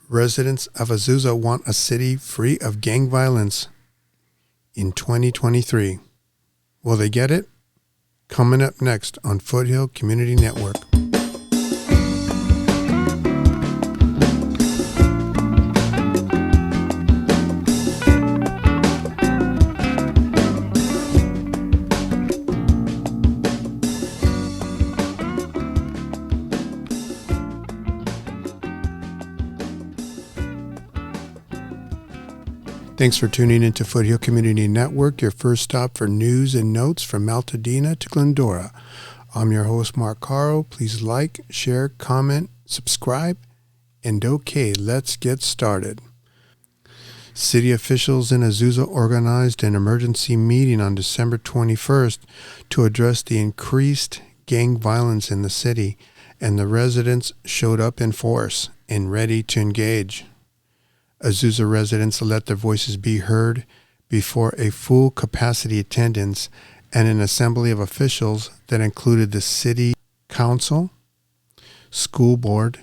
Residents of Azusa want a city free of gang violence in 2023. Will they get it? Coming up next on Foothill Community Network. Thanks for tuning into Foothill Community Network, your first stop for news and notes from Altadena to Glendora. I'm your host, Mark Caro. Please like, share, comment, subscribe, and okay, let's get started. City officials in Azusa organized an emergency meeting on December 21st to address the increased gang violence in the city, and the residents showed up in force and ready to engage. Azusa residents let their voices be heard before a full capacity attendance and an assembly of officials that included the city council, school board,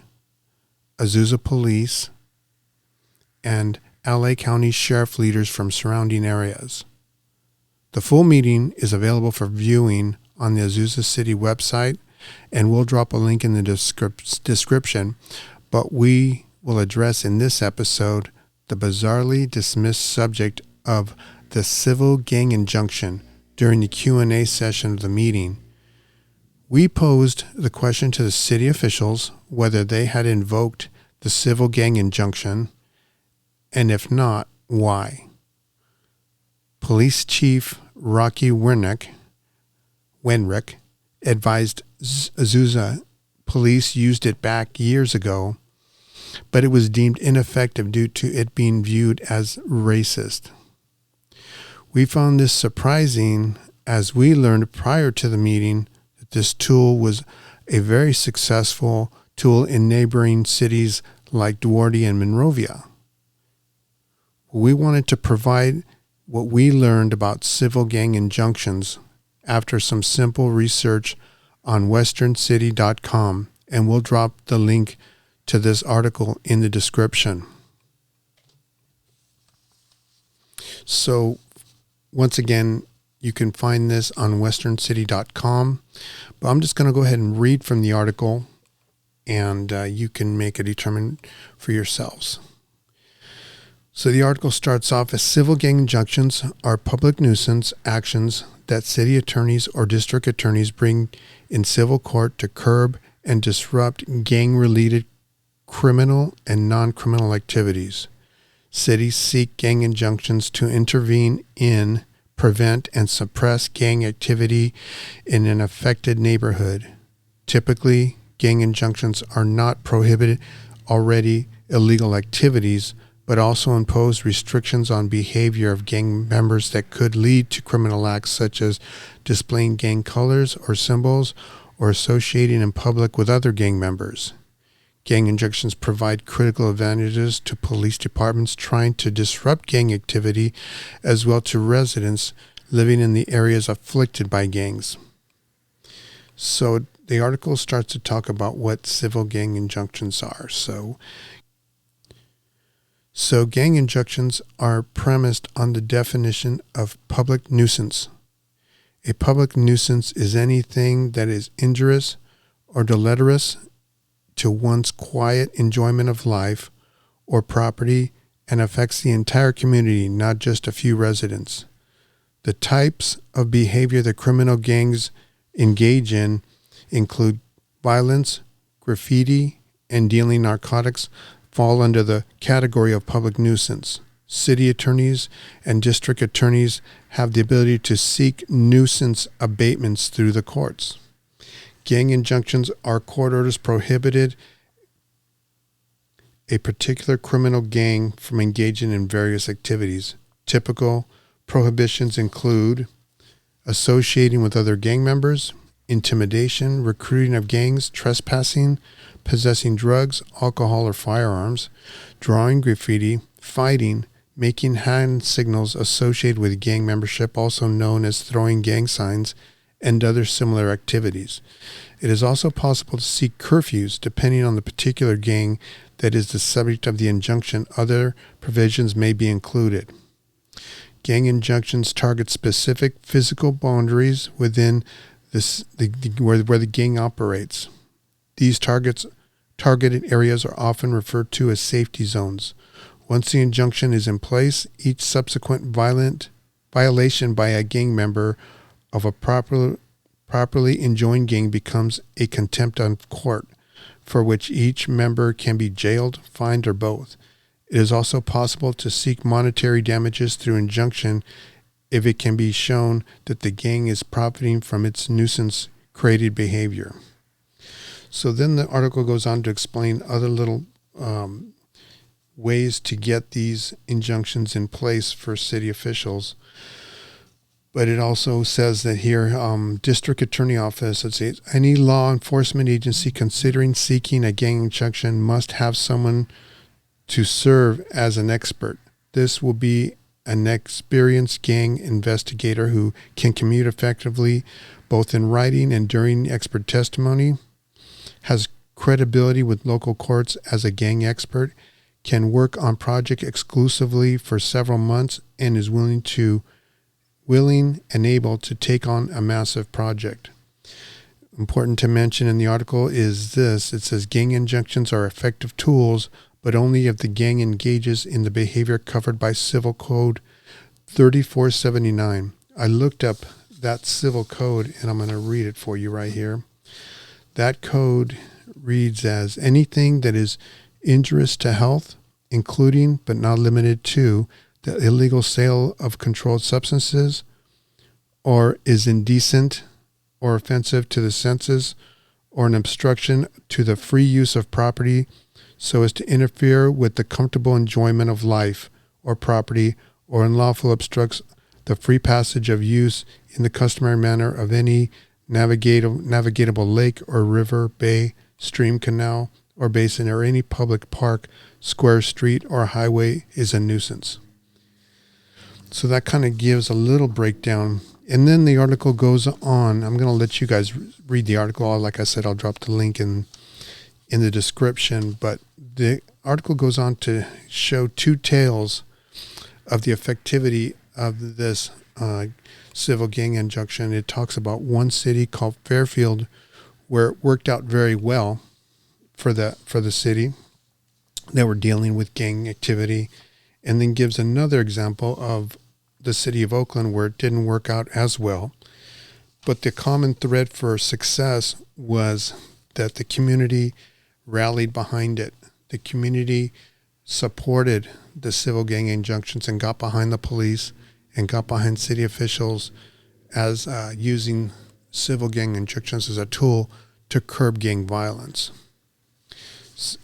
Azusa police, and LA County sheriff leaders from surrounding areas. The full meeting is available for viewing on the Azusa City website, and we'll drop a link in the description, but we will address in this episode the bizarrely dismissed subject of the Civil Gang Injunction during the Q&A session of the meeting. We posed the question to the city officials whether they had invoked the Civil Gang Injunction, and if not, why. Police Chief Rocky Wenrick advised Azusa police used it back years ago, but it was deemed ineffective due to it being viewed as racist. We found this surprising as we learned prior to the meeting that this tool was a very successful tool in neighboring cities like Duarte and Monrovia. We wanted to provide what we learned about civil gang injunctions after some simple research on westerncity.com, and we'll drop the link to this article in the description. So once again, you can find this on westerncity.com, but I'm just going to go ahead and read from the article, and you can make a determination for yourselves. So the article starts off as civil gang injunctions are public nuisance actions that city attorneys or district attorneys bring in civil court to curb and disrupt gang-related criminal and non-criminal activities. Cities seek gang injunctions to intervene in, prevent, and suppress gang activity in an affected neighborhood. Typically, gang injunctions are not prohibited already illegal activities, but also impose restrictions on behavior of gang members that could lead to criminal acts such as displaying gang colors or symbols or associating in public with other gang members. Gang injunctions provide critical advantages to police departments trying to disrupt gang activity, as well to residents living in the areas afflicted by gangs. So the article starts to talk about what civil gang injunctions are. So gang injunctions are premised on the definition of public nuisance. A public nuisance is anything that is injurious or deleterious to one's quiet enjoyment of life or property and affects the entire community, not just a few residents. The types of behavior that criminal gangs engage in include violence, graffiti, and dealing narcotics fall under the category of public nuisance. City attorneys and district attorneys have the ability to seek nuisance abatements through the courts. Gang injunctions are court orders prohibited a particular criminal gang from engaging in various activities. Typical prohibitions include associating with other gang members, intimidation, recruiting of gangs, trespassing, possessing drugs, alcohol, or firearms, drawing graffiti, fighting, making hand signals associated with gang membership, also known as throwing gang signs, and other similar activities. It is also possible to seek curfews depending on the particular gang that is the subject of the injunction, other provisions may be included. Gang injunctions target specific physical boundaries within where the gang operates. These targeted areas are often referred to as safety zones. Once the injunction is in place, each subsequent violation by a gang member of a properly enjoined gang becomes a contempt of court, for which each member can be jailed, fined, or both. It is also possible to seek monetary damages through injunction if it can be shown that the gang is profiting from its nuisance-created behavior. So then the article goes on to explain other little ways to get these injunctions in place for city officials. But it also says that here, District Attorney Office, it says, any law enforcement agency considering seeking a gang injunction must have someone to serve as an expert. This will be an experienced gang investigator who can commute effectively both in writing and during expert testimony, has credibility with local courts as a gang expert, can work on project exclusively for several months, and is willing and able to take on a massive project. Important to mention in the article is this. It says gang injunctions are effective tools, but only if the gang engages in the behavior covered by Civil Code 3479. I looked up that civil code, and I'm going to read it for you right here. That code reads as anything that is injurious to health, including but not limited to the illegal sale of controlled substances, or is indecent or offensive to the senses, or an obstruction to the free use of property so as to interfere with the comfortable enjoyment of life or property, or unlawful obstructs the free passage of use in the customary manner of any navigable lake or river, bay, stream, canal, or basin, or any public park, square, street, or highway is a nuisance. So that kind of gives a little breakdown. And then the article goes on. I'm going to let you guys read the article. Like I said, I'll drop the link in the description. But the article goes on to show two tales of the effectivity of this civil gang injunction. It talks about one city called Fairfield, where it worked out very well for the city that were dealing with gang activity, and then gives another example of the city of Oakland where it didn't work out as well. But the common thread for success was that the community rallied behind it. The community supported the civil gang injunctions and got behind the police and got behind city officials as using civil gang injunctions as a tool to curb gang violence.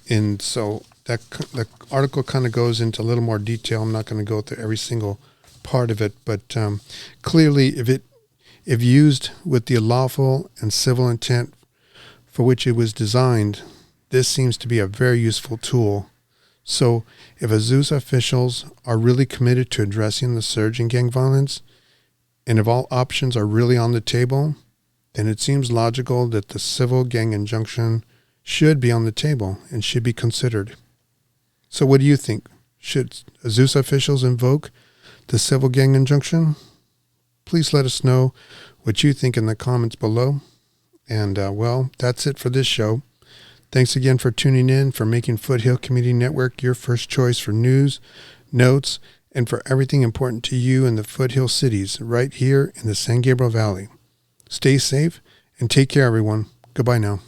And so the article kind of goes into a little more detail. I'm not going to go through every single part of it, but clearly if used with the lawful and civil intent for which it was designed, this seems to be a very useful tool. So if Azusa officials are really committed to addressing the surge in gang violence, and if all options are really on the table, then it seems logical that the civil gang injunction should be on the table and should be considered. So what do you think? Should Azusa officials invoke the civil gang injunction? Please let us know what you think in the comments below. And well, that's it for this show. Thanks again for tuning in, for making Foothill Community Network your first choice for news, notes, and for everything important to you in the Foothill cities right here in the San Gabriel Valley. Stay safe and take care, everyone. Goodbye now.